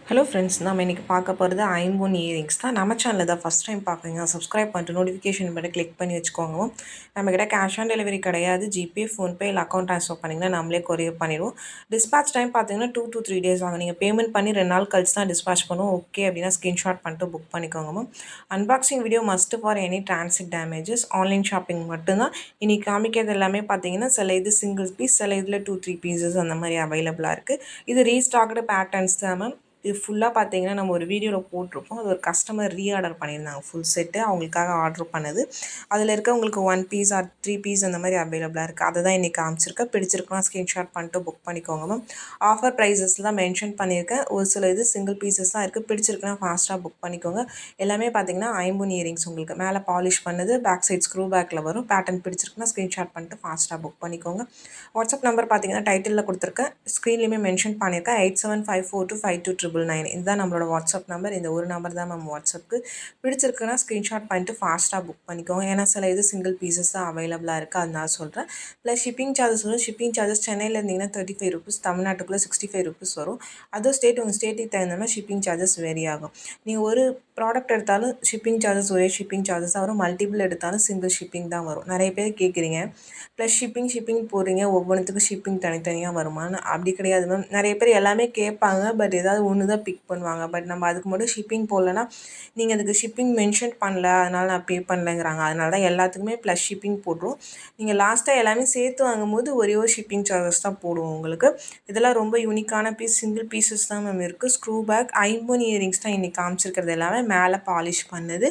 Hello friends, நம்ம இன்றைக்கி பார்க்க போகிறது ஐம்பொன் இயரிங்ஸ் தான். நம்ம சேனலில் தான் ஃபஸ்ட் டைம் பார்க்குறீங்க, சப்ஸ்கிரைப் பண்ணிட்டு நோட்டிஃபிகேஷன் பட்டன் கிளிக் பண்ணி வச்சுக்கோங்க. நம்மக்கிட்ட கேஷ் ஆன் டெலிவரி கிடையாது. ஜிபே, ஃபோன்பே இல்லை அக்கௌண்ட் ட்ரான்ஸ்ஃபர் பண்ணிங்கன்னா நம்மளே கொரியர் பண்ணிடுவோம். டிஸ்பேச் டைம் பார்த்தீங்கன்னா 2 to 3 days ஆகும். நீங்கள் பேமெண்ட் பண்ணி 2 நாள் கழிச்சு தான் டிஸ்பேச் பண்ணுவோம். ஓகே அப்படின்னா ஸ்க்ரீன்ஷாட் பண்ணிட்டு புக் பண்ணிக்கோங்க. Unboxing video must for any transit damages. Online shopping மட்டும்தான். இன்றைக்கி காமிக்கிறது எல்லாமே பார்த்தீங்கன்னா சில இது சிங்கிள் பீஸ், சில இதில் 2-3 பீசஸ் அந்த மாதிரி அவைலபிளாக இருக்குது. இது ரீஸ்டாக்டு பேட்டர்ன்ஸ் தான் மேம். இது ஃபுல்லாக பார்த்தீங்கன்னா நம்ம ஒரு வீடியோவில் போட்டிருப்போம். அது ஒரு கஸ்டமர் ரீஆர்டர் பண்ணியிருந்தாங்க. ஃபுல் செட்டு அவங்களுக்காக ஆர்டர் பண்ணது. அதில் இருக்க உங்களுக்கு 1 பீஸ் ஆர் 3 பீஸ் அந்த மாதிரி அவைலபிளாக இருக்குது. அதை தான் இன்றைக்கி காமிச்சிருக்கேன். பிடிச்சிருக்குன்னா ஸ்க்ரீன்ஷாட் பண்ணிட்டு புக் பண்ணிக்கோங்க மேம். ஆஃபர் ப்ரைஸஸில் தான் மென்ஷன் பண்ணியிருக்கேன். ஒரு சில இது சிங்கிள் பீசஸ் தான் இருக்குது. பிடிச்சிருக்குன்னா ஃபாஸ்ட்டாக புக் பண்ணிக்கோங்க. எல்லாமே பார்த்தீங்கன்னா ஐம்பொன் இயரிங்ஸ் உங்களுக்கு மேலே பாலிஷ் பண்ணது, பேக் சைட் ஸ்க்ரூ பேக்கில் வரும். பேட்டர்ன் பிடிச்சிருக்குன்னா ஸ்க்ரீன்ஷாட் பண்ணிட்டு ஃபாஸ்ட்டாக புக் பண்ணிக்கோங்க. வாட்ஸ்அப் நம்பர் பார்த்தீங்கன்னா டைட்டிலில் கொடுத்துருக்கேன், ஸ்க்ரீன்லேயுமே மென்ஷன் பண்ணியிருக்கேன். 8754425299. இதுதான் நம்மளோட வாட்ஸ்அப் நம்பர். இந்த ஒரு நம்பர் தான் மேம் வாட்ஸ்அப்புக்கு. பிடிச்சிருக்குன்னா ஸ்க்ரீன்ஷாட் பண்ணிட்டு ஃபாஸ்ட்டாக புக் பண்ணிக்கோங்க. ஏன்னா சில இது சிங்கிள் பீசஸ் தான் அவைலபிளாக இருக்குது, அதனால சொல்கிறேன். ப்ளஸ் ஷிப்பிங் சார்ஜஸ் வரும். ஷிப்பிங் சார்ஜஸ் சென்னையில் இருந்தீங்கன்னா 35 rupees, தமிழ்நாட்டுக்குள்ளே 65 rupees வரும். அதர் ஸ்டேட் உங்கள் ஸ்டேட்டுக்கு தகுந்த மாதிரி ஷிப்பிங் சார்ஜஸ் வேரி ஆகும். நீங்கள் ஒரு ப்ராடக்ட் எடுத்தாலும் ஷிப்பிங் சார்ஜஸ் ஒரே ஷிப்பிங் சார்ஜஸ் தான் வரும். மல்டிபிள் எடுத்தாலும் சிங்கிள் ஷிப்பிங் தான் வரும். நிறைய பேர் கேட்குறீங்க, ப்ளஸ் ஷிப்பிங் போடுறீங்க, ஒவ்வொன்றுத்துக்கும் ஷிப்பிங் தனித்தனியாக வருமானு. அப்படி கிடையாது மேம். நிறைய பேர் எல்லாமே கேட்பாங்க, பட் ஏதாவது ஒன்று தான் பிக் பண்ணுவாங்க. பட் நம்ம அதுக்கு மட்டும் ஷிப்பிங் போடலன்னா நீங்கள் அதுக்கு ஷிப்பிங் மென்ஷன் பண்ணல, அதனால் நான் பே பண்ணலைங்கிறாங்க. அதனால தான் எல்லாத்துக்குமே ப்ளஸ் ஷிப்பிங் போடுறோம். நீங்கள் லாஸ்ட்டாக எல்லாமே சேர்த்து வாங்கும்போது ஒரே ஒரு ஷிப்பிங் சார்ஜஸ் தான் போடுவோம் உங்களுக்கு. இதெல்லாம் ரொம்ப யூனிக்கான பீஸ், சிங்கிள் பீசஸ் தான் மேம் இருக்குது. ஸ்க்ரூ பேக் ஐம்பொன் இயரிங்ஸ் தான் இன்றைக்கி காமிச்சிருக்கிறது. எல்லாமே மேலே பாலிஷ் பண்ணது,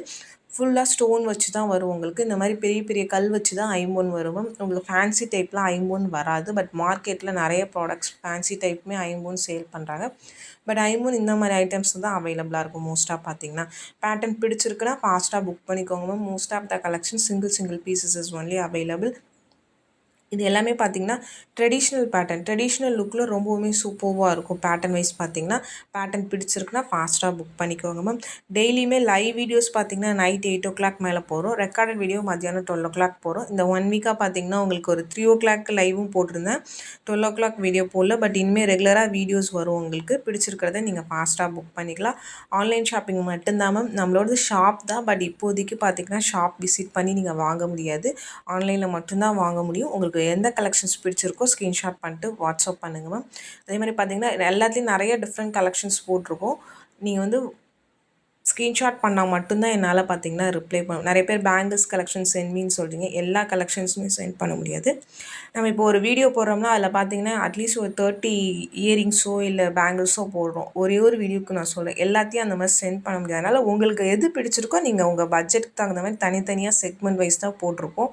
ஃபுல்லாக ஸ்டோன் வச்சு தான் வரும் உங்களுக்கு. இந்த மாதிரி பெரிய பெரிய கல் வச்சு தான் ஐம்பொன் வரும். உங்களுக்கு ஃபேன்சி டைப்லாம் ஐம்பொன் வராது. பட் மார்க்கெட்டில் நிறைய ப்ராடக்ட்ஸ் ஃபேன்சி டைப்புமே ஐம்பொன் சேல் பண்ணுறாங்க. பட் ஐம்பொன் இந்த மாதிரி ஐட்டம்ஸ் தான் அவைலபிளாக இருக்கும் மோஸ்ட்டாக பார்த்தீங்கன்னா. பேட்டர்ன் பிடிச்சிருக்குன்னா ஃபாஸ்ட்டாக புக் பண்ணிக்கோங்க ma'am. Most of the collection single pieces is only available. இது எல்லாமே பார்த்திங்கன்னா ட்ரெடிஷ்னல் பேட்டர்ன், ட்ரெடிஷ்னல் லுக்கில் ரொம்பவுமே சூப்பராக இருக்கும். பேட்டர்ன் வைஸ் பார்த்திங்கன்னா பேட்டர்ன் பிடிச்சிருக்குன்னா ஃபாஸ்ட்டாக புக் பண்ணிக்கோங்க மேம். டெய்லியுமே லைவ் வீடியோஸ் பார்த்திங்கன்னா நைட் 8 o'clock மேலே போகிறோம். ரெக்கார்டட் வீடியோ மத்தியானம் 12 o'clock போகிறோம். இந்த 1 வீக்காக பார்த்திங்கன்னா உங்களுக்கு ஒரு 3 o'clock லைவும் போட்டிருந்தேன், 12 o'clock வீடியோ போடல. பட் இனிமேல் ரெகுலராக வீடியோஸ் வரும். உங்களுக்கு பிடிச்சிருக்கிறத நீங்கள் ஃபாஸ்ட்டாக புக் பண்ணிக்கலாம். ஆன்லைன் ஷாப்பிங் மட்டும்தான் மேம். நம்மளோடது ஷாப் தான், பட் இப்போதைக்கு பார்த்திங்கன்னா ஷாப் விசிட் பண்ணி நீங்கள் வாங்க முடியாது. ஆன்லைனில் மட்டும்தான் வாங்க முடியும். உங்களுக்கு எந்த கலெக்ஷன்ஸ் பிடிச்சிருக்கோ ஸ்க்ரீன்ஷாட் பண்ணிட்டு வாட்ஸ்அப் பண்ணுங்க மேம். அதே மாதிரி பார்த்தீங்கன்னா எல்லாத்துலேயும் நிறைய டிஃப்ரெண்ட் கலெக்ஷன்ஸ் போட்டிருக்கோம். நீங்கள் வந்து ஸ்க்ரீன்ஷாட் பண்ணால் மட்டும்தான் என்னால் பார்த்தீங்கன்னா ரிப்ளை பண்ண. நிறைய பேர் பேங்கிள்ஸ் கலெக்ஷன் சென்ட்மின்னு சொல்கிறீங்க. எல்லா கலெக்ஷன்ஸுமே சென்ட் பண்ண முடியாது. நம்ம இப்போ ஒரு வீடியோ போடுறோம்னா அதில் பார்த்தீங்கன்னா அட்லீஸ்ட் ஒரு 30 இயரிங்ஸோ இல்லை பேங்கிள்ஸோ போடுறோம். ஒரே ஒரு வீடியோக்கு நான் சொல்கிறேன், எல்லாத்தையும் அந்த மாதிரி சென்ட் பண்ண முடியாது. அதனால் உங்களுக்கு எது பிடிச்சிருக்கோ நீங்கள் உங்கள் பட்ஜெட்டுக்கு தகுந்த மாதிரி தனித்தனியாக செக்மெண்ட் வைஸ் தான் போட்டிருப்போம்.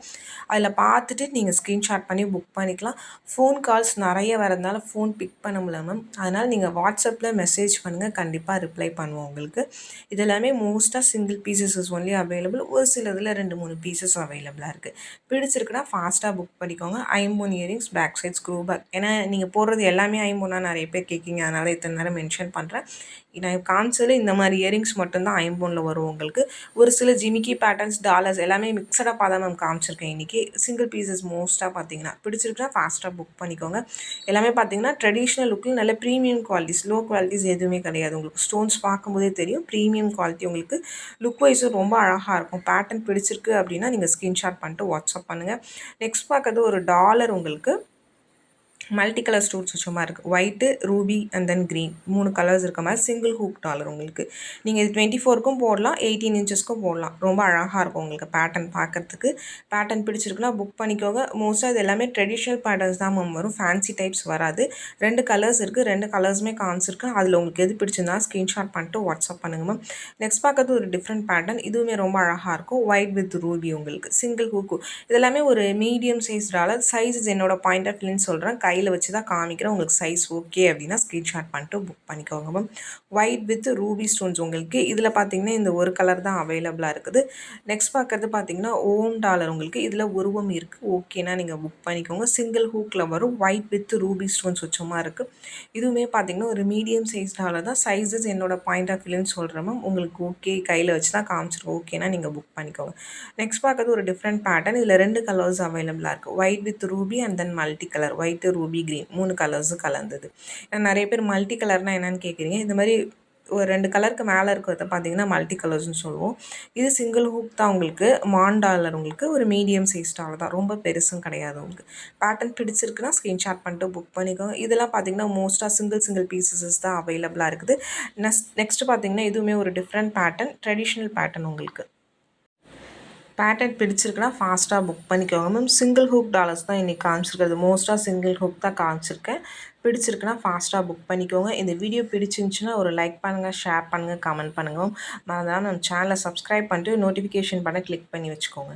அதில் பார்த்துட்டு நீங்கள் ஸ்க்ரீன்ஷாட் பண்ணி புக் பண்ணிக்கலாம். ஃபோன் கால்ஸ் நிறைய வரதுனால ஃபோன் பிக் பண்ண முடியல மேம். அதனால் நீங்கள் வாட்ஸ்அப்பில் மெசேஜ் பண்ணுங்கள், கண்டிப்பாக ரிப்ளை பண்ணுவோம் உங்களுக்கு. இது எல்லாமே மோஸ்ட்டாக single pieces is only available. ஒரு சில இதில் 2-3 பீசஸ் அவைலபிளாக இருக்குது. பிடிச்சிருக்குன்னா ஃபாஸ்ட்டாக புக் பண்ணிக்கோங்க. ஐம்பொன் earrings, back side screw back. ஏன்னா நீங்கள் போடுறது எல்லாமே ஐம்பொன்னா நிறைய பேர் கேட்கிங்க, அதனால் இத்தனை நேரம் மென்ஷன் பண்ணுறேன். நான் காமிச்சது இந்த மாதிரி இயரிங்ஸ் மட்டும்தான் ஐம்பொனில் வரும் உங்களுக்கு. ஒரு சில ஜிமிக்கி பேட்டர்ன்ஸ், டாலர்ஸ் எல்லாமே மிக்சடாக பார்த்தா மேம் காமிச்சிருக்கேன் இன்றைக்கி. சிங்கிள் பீசஸ் மோஸ்ட்டாக பார்த்தீங்கன்னா பிடிச்சிருக்குன்னா ஃபாஸ்ட்டாக புக் பண்ணிக்கோங்க. எல்லாமே பார்த்தீங்கன்னா ட்ரெடிஷ்னல் லுக்கில் நல்ல ப்ரீமியம் குவாலிட்டிஸ், லோ குவாலிட்டிஸ் எதுவுமே கிடையாது. உங்களுக்கு ஸ்டோன்ஸ் பார்க்கும்போதே தெரியும் ப்ரீமியம் குவாலிட்டி. உங்களுக்கு லுக் வைஸும் ரொம்ப அழகாக இருக்கும். பேட்டர்ன் பிடிச்சிருக்கு அப்படின்னா நீங்கள் ஸ்க்ரீன்ஷாட் பண்ணிட்டு வாட்ஸ்அப் பண்ணுங்கள். நெக்ஸ்ட் பார்க்குறது ஒரு டாலர் உங்களுக்கு மல்டி கலர் ஸ்டோன்ஸ் வச்ச மாதிரி இருக்குது. White, Ruby and then green 3 colours இருக்க மாதிரி சிங்கிள் ஹூக் டாலர் உங்களுக்கு. நீங்கள் இது 24க்கும் போடலாம், 18 inchesக்கும் போடலாம். ரொம்ப அழகாக இருக்கும் உங்களுக்கு பேட்டர்ன் பார்க்குறதுக்கு. பேட்டர்ன் பிடிச்சிருக்குன்னா புக் பண்ணிக்கோங்க. மோஸ்ட்டாக இது எல்லாமே ட்ரெடிஷ்னல் பேட்டர்ன்ஸ் தான் மேம் வரும், ஃபேன்சி டைப்ஸ் வராது. 2 கலர்ஸ் இருக்குது, 2 கலர்ஸுமே காமிச்சிருக்கேன். அதில் உங்களுக்கு எது பிடிச்சிருந்தா ஸ்க்ரீன்ஷாட் பண்ணிட்டு வாட்ஸ்அப் பண்ணுங்க மேம். நெக்ஸ்ட் பார்க்குறது ஒரு டிஃப்ரெண்ட் பேட்டர்ன், இதுவுமே ரொம்ப அழகாக இருக்கும். ஒயிட் வித் ரூபி உங்களுக்கு சிங்கிள் ஹூக்கு. இதெல்லாமே ஒரு மீடியம் சைஸ் டாலர். சைஸஸ் என்னோட பாயிண்ட் ஆஃப் வியூன்னு சொல்கிறேன், கையில் வச்சு தான் காமிக்கிறேன். உங்களுக்கு சைஸ் ஓகே அப்படின்னா ஸ்க்ரீன்ஷாட் பண்ணிட்டு புக் பண்ணிக்கோங்க ma'am. White with Ruby stones உங்களுக்கு. இதில் பார்த்தீங்கன்னா இந்த ஒரு கலர் தான் அவைலபிளாக இருக்குது. நெக்ஸ்ட் பார்க்குறது பார்த்தீங்கன்னா ஓம் டாலர் உங்களுக்கு. இதில் உருவம் இருக்குது, ஓகேனா நீங்கள் புக் பண்ணிக்கோங்க. சிங்கிள் ஹூக்கில் வரும், ஒயிட் வித் ரூபி ஸ்டோன்ஸ் வச்சமா இருக்குது. இதுவுமே பார்த்தீங்கன்னா ஒரு மீடியம் சைஸ் டாலர் தான். சைஸஸ் என்னோட பாயிண்ட் ஆஃப் வியூன்னு சொல்கிறேன் மேம். உங்களுக்கு ஓகே, கையில் வச்சு தான் காமிச்சிருக்கோம், ஓகேனா நீங்கள் புக் பண்ணிக்கோங்க. நெக்ஸ்ட் பார்க்குறது ஒரு டிஃப்ரெண்ட் பேட்டர்ன். இதில் 2 கலர்ஸ் அவைலபிளாக இருக்குது, white with Ruby and then multi colour, white Ruby green 3 கலர்ஸும் கலந்தது. ஏன்னா நிறைய பேர் மல்டி கலர்னால் என்னென்னு கேட்குறீங்க. இந்த மாதிரி ஒரு 2 கலருக்கு மேலே இருக்கிறத பார்த்தீங்கன்னா மல்டி கலர்ஸ்னு சொல்லுவோம். இது சிங்கிள் ஹூக் தான் உங்களுக்கு. மான் டாலர் உங்களுக்கு ஒரு மீடியம் சைஸ் டாலர் தான். ரொம்ப பெருசும் கிடையாது உங்களுக்கு. பேட்டர்ன் பிடிச்சிருக்குன்னா ஸ்க்ரீன்ஷாட் பண்ணிட்டு புக் பண்ணிக்கோங்க. இதெல்லாம் பார்த்தீங்கன்னா மோஸ்ட்டாக சிங்கிள் பீசஸஸ் தான் அவைலபிளாக இருக்குது. நெக்ஸ்ட்டு பார்த்தீங்கன்னா இதுவுமே ஒரு டிஃப்ரெண்ட் பேட்டர்ன், ட்ரெடிஷ்னல் பேட்டர்ன் உங்களுக்கு. பேட்டர்ன் பிடிச்சிருக்குன்னா ஃபாஸ்ட்டாக புக் பண்ணிக்கோங்க மேம். சிங்கிள் ஹூக் டாலர்ஸ் தான் இன்றைக்கி காமிச்சிருக்கிறது. மோஸ்ட்டாக சிங்கிள் ஹூக் தான் காமிச்சிருக்கேன். பிடிச்சிருக்குன்னா ஃபாஸ்ட்டாக புக் பண்ணிக்கோங்க. இந்த வீடியோ பிடிச்சிருந்துச்சின்னா ஒரு லைக் பண்ணுங்கள், ஷேர் பண்ணுங்கள், கமெண்ட் பண்ணுங்கள் மேம். மறந்துடாம நம்ம சேனலை சப்ஸ்கிரைப் பண்ணிட்டு நோட்டிஃபிகேஷன் பண்ண கிளிக் பண்ணி வச்சுக்கோங்க.